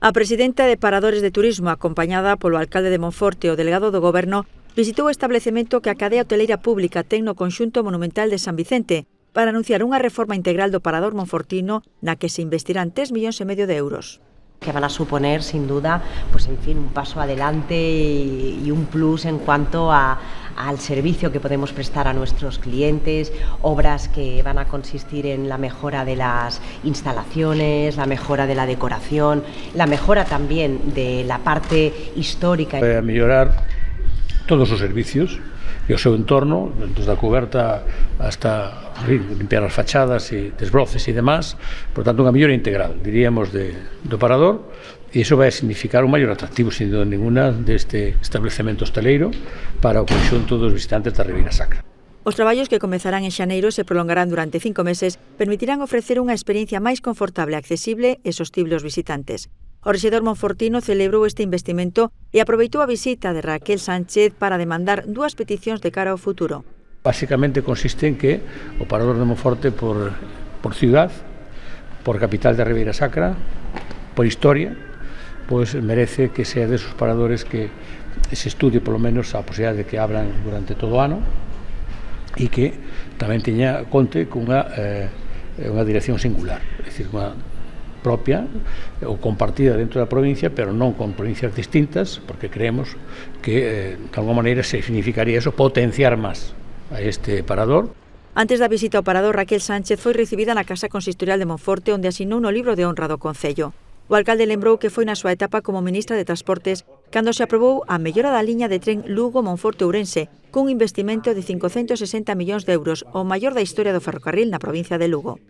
A presidenta de Paradores de Turismo, acompañada polo alcalde de Monforte e o delegado do Goberno, visitou o establecemento que a cadea hoteleira pública ten no conxunto monumental de San Vicente para anunciar unha reforma integral do Parador monfortino na que se investirán 3,5 millóns de euros. Que van a suponer, sin duda, pues en fin, un paso adelante y un plus en cuanto al servicio que podemos prestar a nuestros clientes, obras que van a consistir en la mejora de las instalaciones, la mejora de la decoración, la mejora también de la parte histórica. A mellorar todos os servicios e o seu entorno, desde a coberta hasta limpiar as fachadas e desbroces e demás, por tanto unha mellora integral, diríamos, do Parador, e iso vai significar un maior atractivo, sin dúda ninguna, deste establecemento hosteleiro para o conxunto dos visitantes da Ribeira Sacra. Os traballos que comezarán en xaneiro e se prolongarán durante 5 meses permitirán ofrecer unha experiencia máis confortable, accesible e sostible aos visitantes. O rexedor monfortino celebrou este investimento e aproveitou a visita de Raquel Sánchez para demandar 2 peticións de cara ao futuro. Básicamente consiste en que o Parador de Monforte por ciudad, por capital da Ribeira Sacra, por historia, pois merece que sea desos paradores que se estudie polo menos a posibilidade de que abran durante todo o ano e que tamén conte cunha dirección singular, é dicir, unha propia ou compartida dentro da provincia, pero non con provincias distintas, porque creemos que de alguma maneira significaría eso, potenciar máis a este parador. Antes da visita ao parador, Raquel Sánchez foi recibida na Casa Consistorial de Monforte, onde asinou no libro de honra do Concello. O alcalde lembrou que foi na súa etapa como ministra de Transportes cando se aprobou a mellora da liña de tren Lugo-Monforte-Ourense, cun investimento de 560 millóns de euros, o maior da historia do ferrocarril na provincia de Lugo.